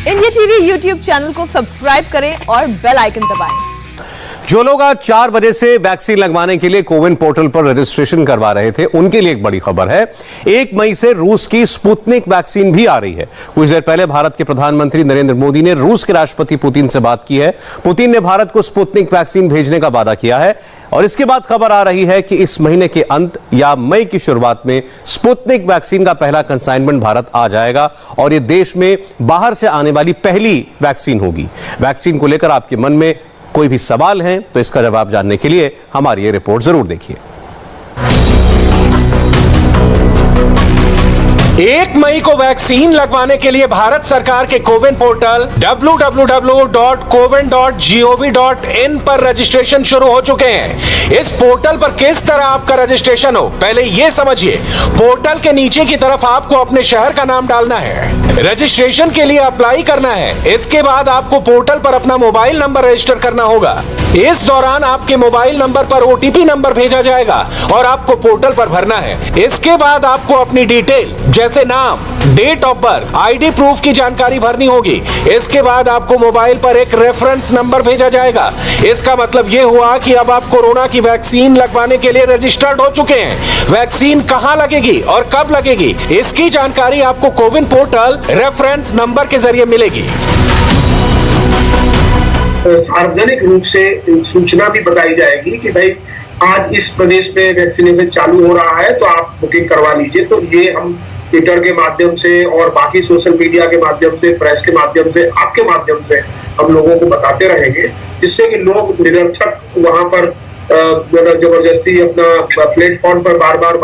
India TV YouTube channel को subscribe करें और बेल आइकन दबाएं। जो लोग आज 4 बजे से वैक्सीन लगवाने के लिए कोविन पोर्टल पर रजिस्ट्रेशन करवा रहे थे, उनके लिए एक बड़ी खबर है। 1 मई से रूस की स्पुतनिक वैक्सीन भी आ रही है। कुछ देर पहले भारत के प्रधानमंत्री नरेंद्र मोदी ने रूस के राष्ट्रपति पुतिन से बात की है। पुतिन ने भारत को स्पुतनिक वैक्सीन भेजने का वादा किया है और इसके बाद खबर आ रही है कि इस महीने के अंत या मई की शुरुआत में स्पुतनिक वैक्सीन का पहला कंसाइनमेंट भारत आ जाएगा और यह देश में बाहर से आने वाली पहली वैक्सीन होगी। वैक्सीन को लेकर आपके मन में कोई भी सवाल है तो इसका जवाब जानने के लिए हमारी ये रिपोर्ट जरूर देखिए। 1 मई को वैक्सीन लगवाने के लिए भारत सरकार के कोविन पोर्टल www.cowin.gov.in पर रजिस्ट्रेशन शुरू हो चुके हैं। इस पोर्टल पर किस तरह आपका रजिस्ट्रेशन हो, पहले ये समझिए। पोर्टल के नीचे की तरफ आपको अपने शहर का नाम डालना है, रजिस्ट्रेशन के लिए अप्लाई करना है। इसके बाद आपको पोर्टल पर अपना मोबाइल नंबर रजिस्टर करना होगा। इस दौरान आपके मोबाइल नंबर पर ओटीपी नंबर भेजा जाएगा और आपको पोर्टल पर भरना है। इसके बाद आपको अपनी डिटेल जैसे नाम, date of birth, ID proof की जानकारी भरनी होगी। इसके बाद आपको मोबाइल पर एक रेफरेंस नंबर भेजा जाएगा। इसका मतलब यह हुआ कि अब आप कोरोना की वैक्सीन लगवाने के लिए रजिस्टर्ड हो चुके हैं। वैक्सीन कहां लगेगी और कब लगेगी, इसकी जानकारी आपको कोविन पोर्टल रेफरेंस नंबर के जरिए मिलेगी। सार्वजनिक रूप से सूचना भी बताई जाएगी कि भाई आज इस प्रदेश में वैक्सीनेशन चालू हो रहा है तो आप बुकिंग करवा लीजिए। तो ये हम ट्विटर के माध्यम से और बाकी सोशल मीडिया के माध्यम से, प्रेस के माध्यम से, आपके माध्यम से हम लोगों को बताते रहेंगे, जिससे कि लोग निरर्थक वहां पर जबरदस्ती अपना प्लेटफॉर्म पर बार बार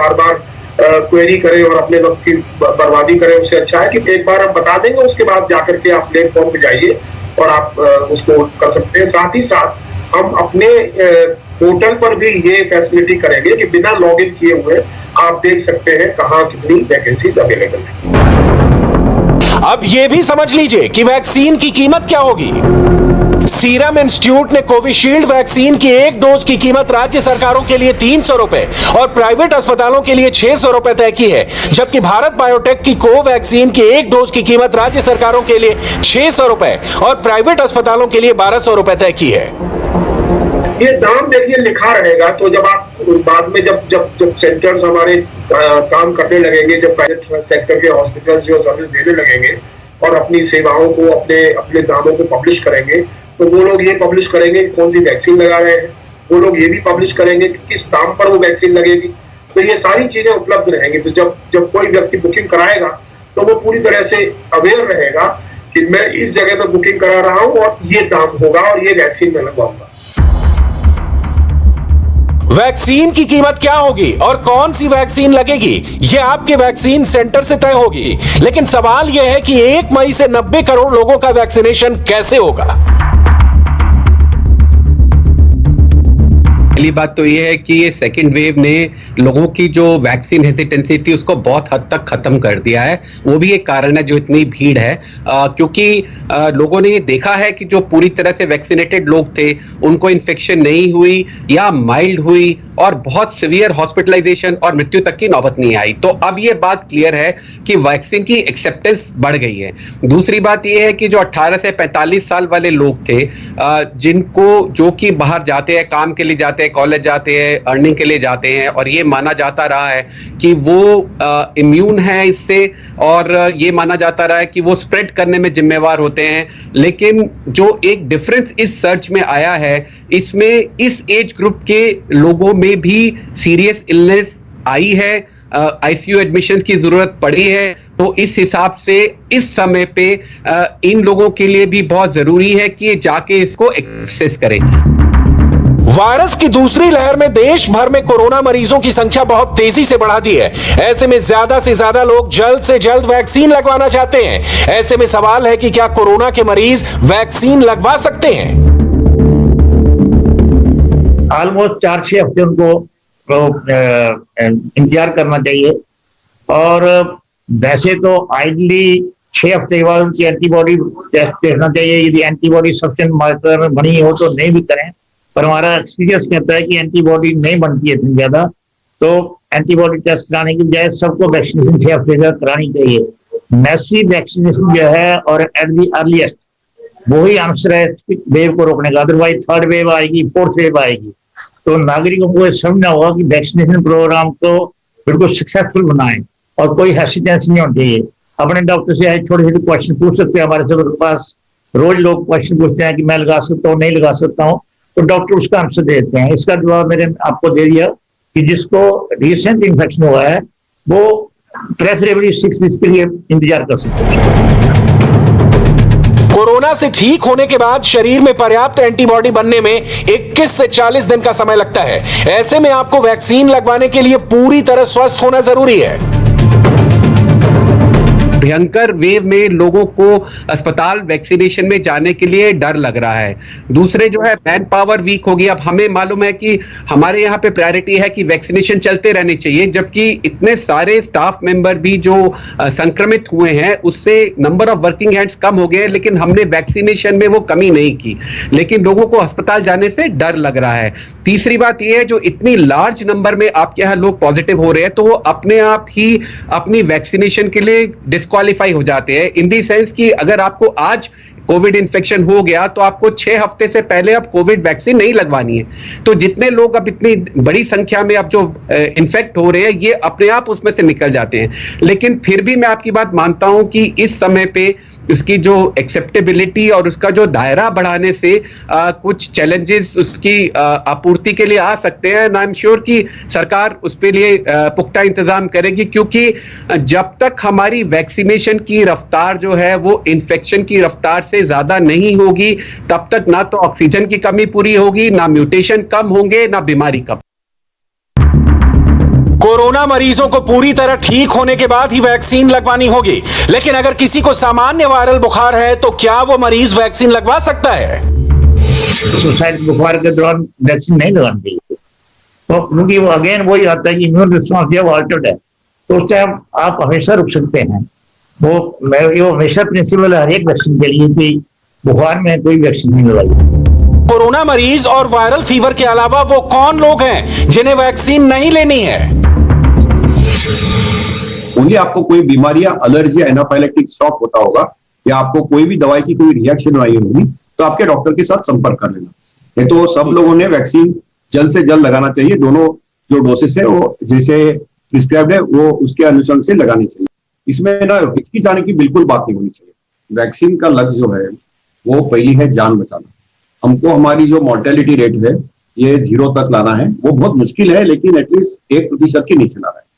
क्वेरी करें और अपने वक्त की बर्बादी करें। उससे अच्छा है कि एक बार हम बता देंगे, उसके बाद जाकर के आप प्लेटफॉर्म पे जाइए और आप उसको कर सकते हैं। साथ ही साथ हम अपने पोर्टल पर भी ये फैसिलिटी करेंगे कि बिना लॉगिन किए हुए आप देख सकते हैं कहां कितनी वैकेंसीज अवेलेबल है। अब ये भी समझ लीजिए कि वैक्सीन की कीमत क्या होगी। सीरम इंस्टीट्यूट ने कोविशील्ड वैक्सीन की एक डोज की कीमत राज्य सरकारों के लिए 300 रुपए और प्राइवेट अस्पतालों के लिए 600 रुपए तय की है, जबकि भारत बायोटेक की कोवैक्सीन की एक डोज की कीमत राज्य सरकारों के लिए 600 रुपए और प्राइवेट अस्पतालों के लिए 1200 रुपए तय की है। ये दाम देखिए लिखा रहेगा, तो जब आप बाद में जब सेंटर्स हमारे काम करने लगेंगे, जब प्राइवेट सेक्टर के हॉस्पिटल्स जो सर्विस देने लगेंगे और अपनी सेवाओं को अपने दामों को पब्लिश करेंगे, तो वो लोग ये पब्लिश करेंगे कौन सी वैक्सीन लगा रहे हैं, वो लोग ये भी पब्लिश करेंगे कि किस दाम पर वो वैक्सीन लगेगी। तो ये सारी चीजें उपलब्ध रहेंगी। तो जब कोई व्यक्ति बुकिंग कराएगा तो वो पूरी तरह से अवेयर रहेगा कि मैं इस जगह पर बुकिंग करा रहा हूँ और ये दाम होगा और ये वैक्सीन मैं लगवाऊंगा। वैक्सीन की कीमत क्या होगी और कौन सी वैक्सीन लगेगी, यह आपके वैक्सीन सेंटर से तय होगी। लेकिन सवाल यह है कि 1 मई से 90 करोड़ लोगों का वैक्सीनेशन कैसे होगा। पहली बात तो ये है कि ये सेकेंड वेव ने लोगों की जो वैक्सीन हेसिटेंसी थी उसको बहुत हद तक खत्म कर दिया है। वो भी एक कारण है जो इतनी भीड़ है, क्योंकि लोगों ने ये देखा है कि जो पूरी तरह से वैक्सीनेटेड लोग थे उनको इन्फेक्शन नहीं हुई या माइल्ड हुई और बहुत सीवियर हॉस्पिटलाइजेशन और मृत्यु तक की नौबत नहीं आई। तो अब ये बात क्लियर है कि वैक्सीन की एक्सेप्टेंस बढ़ गई है। दूसरी बात ये है कि जो 18 से 45 साल वाले लोग थे, जिनको जो कि बाहर जाते हैं, काम के लिए जाते हैं, कॉलेज जाते हैं, अर्निंग के लिए जाते हैं, और ये माना जाता रहा है कि वो इम्यून है इससे, और ये माना जाता रहा है कि वो स्प्रेड करने में जिम्मेवार होते हैं। लेकिन जो एक डिफरेंस इस सर्च में आया है, इसमें इस एज ग्रुप के लोगों में भी सीरियस इलनेस आई है, आईसीयू एडमिशन की जरूरत पड़ी है। तो इस हिसाब से इस समय पे इन लोगों के लिए भी बहुत जरूरी है कि जाके इसको एक्सेस करें। वायरस की दूसरी लहर में देश भर में कोरोना मरीजों की संख्या बहुत तेजी से बढ़ा दी है। ऐसे में ज्यादा से ज्यादा लोग जल्द से जल्द वैक्सीन लगवाना चाहते हैं। ऐसे में सवाल है कि क्या कोरोना के मरीज वैक्सीन लगवा सकते हैं। ऑलमोस्ट 4-6 हफ्ते उनको इंतजार करना चाहिए, और वैसे तो आइडली 6 हफ्ते के बाद उनकी एंटीबॉडी टेस्ट देखना चाहिए। यदि एंटीबॉडी सफिशिएंट मात्रा में बनी हो तो नहीं भी करें, पर हमारा एक्सपीरियंस कहता है कि एंटीबॉडी नहीं बनती है इतनी ज्यादा, तो एंटीबॉडी टेस्ट कराने की बजाय सबको वैक्सीनेशन 6 हफ्ते तक करानी चाहिए। मैसिव वैक्सीनेशन जो है और एट दी अर्लीस्ट वो ही आंसर है वेव को रोकने का। अदरवाइज थर्ड वेव आएगी, फोर्थ वेव आएगी। तो नागरिकों को समझना होगा कि वैक्सीनेशन प्रोग्राम को बिल्कुल सक्सेसफुल बनाएं और कोई हेसिटेंस नहीं होनी चाहिए। अपने डॉक्टर से छोटे छोटे क्वेश्चन पूछ सकते हैं। हमारे सब पास रोज लोग क्वेश्चन पूछते हैं कि मैं लगा सकता हूँ, नहीं लगा सकता हूँ, तो डॉक्टर उसका आंसर देते हैं। इसका जवाब मैंने आपको दे दिया कि जिसको रिसेंट इन्फेक्शन हुआ है वो प्रेफरेबली 6 वीक के लिए इंतजार कर सकते हैं। कोरोना से ठीक होने के बाद शरीर में पर्याप्त एंटीबॉडी बनने में 21 से 40 दिन का समय लगता है। ऐसे में आपको वैक्सीन लगवाने के लिए पूरी तरह स्वस्थ होना जरूरी है। भयंकर वेव में लोगों को अस्पताल वैक्सीनेशन में जाने के लिए डर लग रहा है। दूसरे जो है मैन पावर वीक होगी। अब हमें मालूम है कि हमारे यहाँ पे प्रायोरिटी है कि वैक्सीनेशन चलते रहने चाहिए, जबकि इतने सारे स्टाफ मेंबर भी जो संक्रमित हुए हैं उससे number of working hands come हो गए, लेकिन हमने वैक्सीनेशन में वो कमी नहीं की। लेकिन लोगों को अस्पताल जाने से डर लग रहा है। तीसरी बात यह है जो इतनी लार्ज नंबर में आपके यहाँ लोग पॉजिटिव हो रहे हैं तो वो अपने आप ही अपनी वैक्सीनेशन के लिए क्वालिफाई हो जाते हैं। इन दी सेंस कि अगर आपको आज कोविड इन्फेक्शन हो गया तो आपको 6 हफ्ते से पहले अब कोविड वैक्सीन नहीं लगवानी है। तो जितने लोग अब इतनी बड़ी संख्या में अब जो इन्फेक्ट हो रहे हैं ये अपने आप उसमें से निकल जाते हैं। लेकिन फिर भी मैं आपकी बात मानता हूं कि इस समय पे उसकी जो एक्सेप्टेबिलिटी और उसका जो दायरा बढ़ाने से कुछ चैलेंजेस उसकी आपूर्ति के लिए आ सकते हैं। आई एम श्योर कि सरकार उस पे लिए पुख्ता इंतजाम करेगी, क्योंकि जब तक हमारी वैक्सीनेशन की रफ्तार जो है वो इन्फेक्शन की रफ्तार से ज्यादा नहीं होगी तब तक ना तो ऑक्सीजन की कमी पूरी होगी, ना म्यूटेशन कम होंगे, ना बीमारी कम। कोरोना मरीजों को पूरी तरह ठीक होने के बाद ही वैक्सीन लगवानी होगी। लेकिन अगर किसी को सामान्य वायरल बुखार है तो क्या वो मरीज वैक्सीन लगवा सकता है? सुसाइड बुखार के दौरान वैक्सीन नहीं लगानी चाहिए, तो क्योंकि वो अगेन वही आता है कि इम्यून रिस्पॉन्स जो अल्टर्ड है, तो उस टाइम आप हमेशा रुक सकते हैं। वो हमेशा प्रिंसिपल है हर एक वैक्सीन के लिए कि बुखार में कोई वैक्सीन नहीं लगाई। कोरोना मरीज और वायरल फीवर के अलावा वो कौन लोग हैं जिन्हें वैक्सीन नहीं लेनी है? ओनली आपको कोई बीमारी या एलर्जी, एनाफाइलेक्टिक शॉक होता होगा या आपको कोई भी दवाई की कोई रिएक्शन आई होगी तो आपके डॉक्टर के साथ संपर्क कर लेना। ये तो सब लोगों ने वैक्सीन जल्द से जल्द लगाना चाहिए। दोनों जो डोसेस है वो जैसे प्रिस्क्राइब्ड है वो उसके अनुसार से लगानी चाहिए। इसमें ना हिचकिचाने की बिल्कुल बात नहीं होनी चाहिए। वैक्सीन का लक्ष्य जो है वो पहली है जान बचाना। हमको हमारी जो मॉर्टेलिटी रेट है ये 0 तक लाना है। वो बहुत मुश्किल है लेकिन एटलीस्ट 1% के नीचे लाना है।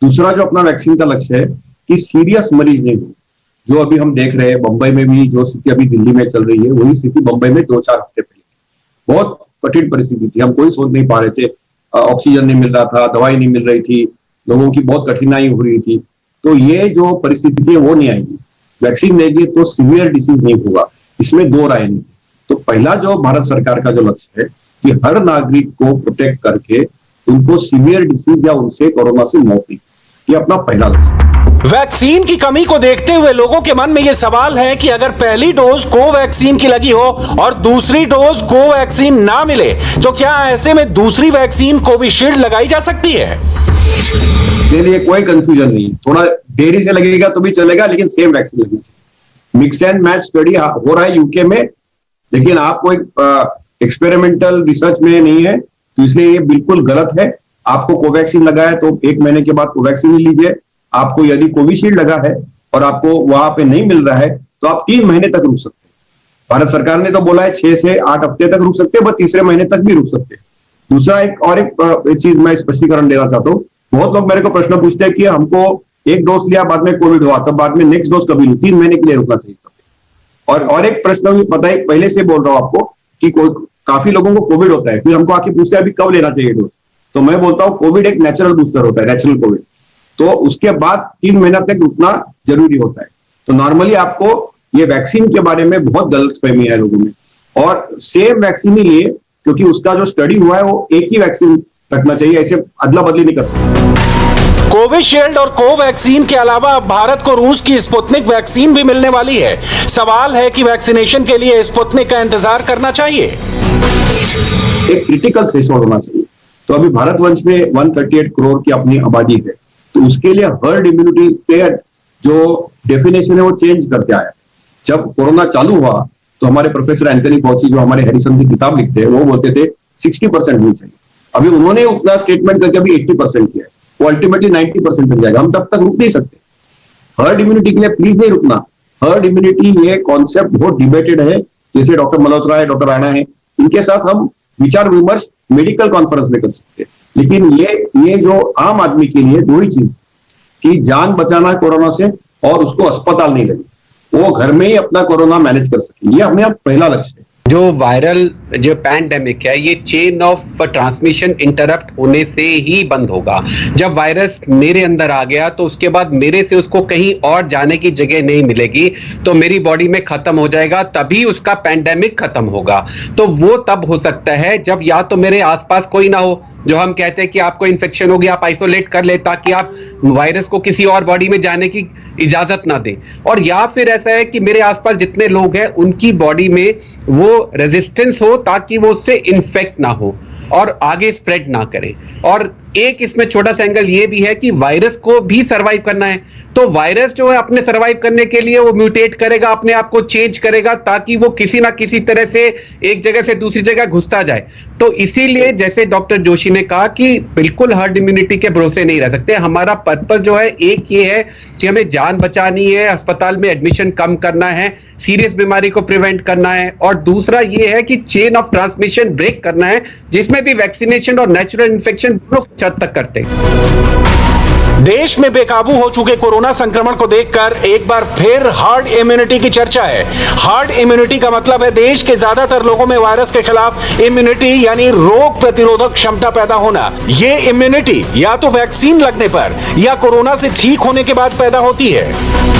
दूसरा जो अपना वैक्सीन का लक्ष्य है कि सीरियस मरीज नहीं हो। जो अभी हम देख रहे हैं बंबई में भी जो स्थिति अभी दिल्ली में चल रही है वही स्थिति बंबई में 2-4 हफ्ते पहले बहुत कठिन परिस्थिति थी। हम कोई सोच नहीं पा रहे थे, ऑक्सीजन नहीं मिल रहा था, दवाई नहीं मिल रही थी, लोगों की बहुत कठिनाई हो रही थी। तो ये जो परिस्थिति थी वो नहीं आएगी। वैक्सीन लेंगे तो सीवियर डिसीज नहीं होगा, इसमें 2 राय नहीं। तो पहला जो भारत सरकार का जो लक्ष्य है कि हर नागरिक को प्रोटेक्ट करके उनको सीवियर डिसीज या उनसे कोरोना से मौत नहीं, ये अपना पहला लक्ष्य। वैक्सीन की कमी को देखते हुए लोगों के मन में यह सवाल है कि अगर पहली डोज कोवैक्सीन की लगी हो और दूसरी डोज कोवैक्सीन ना मिले तो क्या ऐसे में दूसरी वैक्सीन कोविशील्ड लगाई जा सकती है? इसके लिए कोई कंफ्यूजन नहीं, थोड़ा देरी से लगेगा तो भी चलेगा लेकिन सेम वैक्सीन लगनी चाहिए। मिक्स एंड मैच स्टडी हो रहा है यूके में, लेकिन आपको एक एक्सपेरिमेंटल रिसर्च में नहीं है तो इसलिए ये बिल्कुल गलत है। आपको कोवैक्सीन लगा है तो 1 महीने के बाद कोवैक्सीन लीजिए। आपको यदि कोविशील्ड लगा है और आपको वहां पे नहीं मिल रहा है तो आप 3 महीने तक रुक सकते हैं। भारत सरकार ने तो बोला है 6 से 8 हफ्ते तक रुक सकते हैं, बस तीसरे महीने तक भी रुक सकते हैं। दूसरा एक चीज मैं स्पष्टीकरण देना चाहता हूँ। बहुत लोग मेरे को प्रश्न पूछते हैं कि हमको 1 डोज लिया बाद में कोविड हुआ तब बाद में नेक्स्ट डोज कभी नहीं, 3 महीने के लिए रुकना चाहिए। और एक प्रश्न भी पता है, पहले से बोल रहा हूं आपको कि काफी लोगों को कोविड होता है, फिर हमको आके पूछते हैं अभी कब लेना चाहिए डोज। तो मैं बोलता हूं कोविड एक नेचुरल बूस्टर होता है, नेचुरल कोविड, तो उसके बाद 3 महीना तक रुकना जरूरी होता है। तो नॉर्मली आपको ये वैक्सीन के बारे में बहुत गलतफहमी है लोगों में, और सेम वैक्सीन ही लिए क्योंकि उसका जो स्टडी हुआ है वो एक ही वैक्सीन रखना चाहिए, ऐसे अदला बदली नहीं कर सकते। कोविशील्ड और कोवैक्सीन के अलावा अब भारत को रूस की स्पुतनिक वैक्सीन भी मिलने वाली है। सवाल है कि वैक्सीनेशन के लिए स्पुतनिक का इंतजार करना चाहिए। एक क्रिटिकल थ्रेशोल्ड होना चाहिए। तो अभी भारतवंश में 138 करोड़ की अपनी आबादी है, तो उसके लिए हर्ड इम्यूनिटी पे जो डेफिनेशन है वो चेंज करके आया। जब कोरोना चालू हुआ तो हमारे प्रोफेसर एंथनी फॉची जो हमारे हैरिसन की किताब लिखते हैं वो बोलते थे 60% होनी चाहिए। अभी उन्होंने उतना स्टेटमेंट करके अभी 80% किया है, वो अल्टीमेटली 90% तक जाएगा। हम तब तक रुक नहीं सकते। हर्ड इम्यूनिटी के लिए प्लीज नहीं रुकना। हर्ड इम्यूनिटी ये कॉन्सेप्ट बहुत डिबेटेड है, जैसे डॉक्टर मल्होत्रा है, डॉक्टर राणा है, इनके साथ हम विचार विमर्श मेडिकल कॉन्फ्रेंस में कर सकते हैं। लेकिन ये जो आम आदमी के लिए दो ही चीज कि जान बचाना कोरोना से और उसको अस्पताल नहीं लगे, वो घर में ही अपना कोरोना मैनेज कर सके, ये हमें पहला लक्ष्य है। जो वायरल जो पैंडेमिक है ये चेन ऑफ ट्रांसमिशन इंटरप्ट होने से ही बंद होगा। जब वायरस मेरे अंदर आ गया तो उसके बाद मेरे से उसको कहीं और जाने की जगह नहीं मिलेगी, तो मेरी बॉडी में खत्म हो जाएगा, तभी उसका पैंडेमिक खत्म होगा। तो वो तब हो सकता है जब या तो मेरे आसपास कोई ना हो, जो हम कहते हैं कि आपको इन्फेक्शन हो गया आप आइसोलेट कर ले ताकि आप वायरस को किसी और बॉडी में जाने की इजाजत ना दें, और या फिर ऐसा है कि मेरे आसपास जितने लोग हैं उनकी बॉडी में वो रेजिस्टेंस हो ताकि वो उससे इन्फेक्ट ना हो और आगे स्प्रेड ना करे। और एक इसमें छोटा सा एंगल ये भी है कि वायरस को भी सरवाइव करना है, तो वायरस जो है अपने सरवाइव करने के लिए वो म्यूटेट करेगा, अपने आप को चेंज करेगा ताकि वो किसी ना किसी तरह से एक जगह से दूसरी जगह घुसता जाए। तो इसीलिए जैसे डॉक्टर जोशी ने कहा कि बिल्कुल हर्ड इम्यूनिटी के भरोसे नहीं रह सकते। हमारा पर्पस जो है एक ये है कि हमें जान बचानी है, अस्पताल में एडमिशन कम करना है, सीरियस बीमारी को प्रिवेंट करना है, और दूसरा ये है कि चेन ऑफ ट्रांसमिशन ब्रेक करना है, जिसमें भी वैक्सीनेशन और नेचुरल इन्फेक्शन दोनों हद तक करते हैं। देश में बेकाबू हो चुके कोरोना संक्रमण को देखकर एक बार फिर हार्ड इम्यूनिटी की चर्चा है। हार्ड इम्यूनिटी का मतलब है देश के ज्यादातर लोगों में वायरस के खिलाफ इम्यूनिटी यानी रोग प्रतिरोधक क्षमता पैदा होना। ये इम्यूनिटी या तो वैक्सीन लगने पर या कोरोना से ठीक होने के बाद पैदा होती है।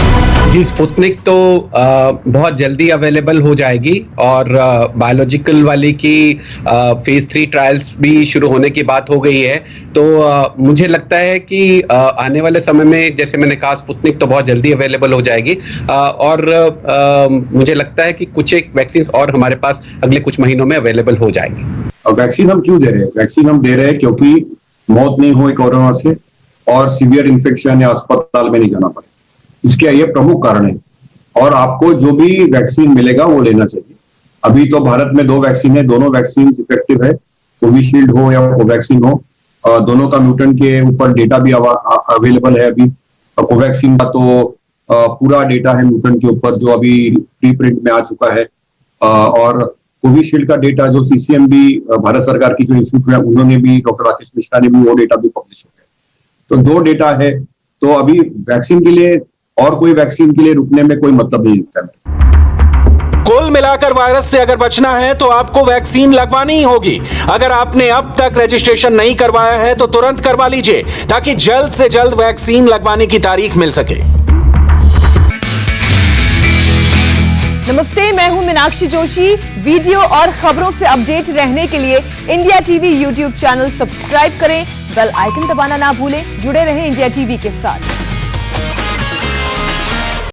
जी, स्पुतनिक तो बहुत जल्दी अवेलेबल हो जाएगी और बायोलॉजिकल वाली की फेज 3 ट्रायल्स भी शुरू होने की बात हो गई है। तो मुझे लगता है कि आने वाले समय में जैसे मैंने कहा स्पुतनिक तो बहुत जल्दी अवेलेबल हो जाएगी और मुझे लगता है कि कुछ एक वैक्सीन और हमारे पास अगले कुछ महीनों में अवेलेबल हो जाएगी। और वैक्सीन हम क्यों दे रहे हैं? वैक्सीन हम दे रहे हैं क्योंकि मौत नहीं हुई कोरोना से और सीवियर इन्फेक्शन या अस्पताल में नहीं जाना पड़े, इसके ये प्रमुख कारण है। और आपको जो भी वैक्सीन मिलेगा वो लेना चाहिए। अभी तो भारत में 2 वैक्सीन है, दोनों वैक्सीन इफेक्टिव है, कोविशील्ड हो या कोवैक्सीन हो, दोनों का म्यूटेंट के ऊपर डेटा भी अवेलेबल है। अभी कोवैक्सीन का तो पूरा डेटा है म्यूटेंट के ऊपर जो अभी प्री प्रिंट में आ चुका है, और कोविशील्ड का डेटा जो सीसीएमबी भारत सरकार की जो इंस्टीट्यूट है उन्होंने भी, डॉक्टर राकेश मिश्रा ने भी वो डेटा भी पब्लिश हो गया। तो 2 डेटा है, तो अभी वैक्सीन के लिए और कोई वैक्सीन के लिए रुकने में कोई मतलब नहीं दिखता है। कुल मिलाकर वायरस से अगर बचना है तो आपको वैक्सीन लगवानी ही होगी। अगर आपने अब तक रजिस्ट्रेशन नहीं करवाया है तो तुरंत करवा लीजिए ताकि जल्द से जल्द वैक्सीन लगवाने की तारीख मिल सके। नमस्ते, मैं हूं मीनाक्षी जोशी। वीडियो और खबरों से अपडेट रहने के लिए India TV YouTube channel subscribe करें, बेल आइकन दबाना ना भूलें। जुड़े रहें इंडिया टीवी के साथ।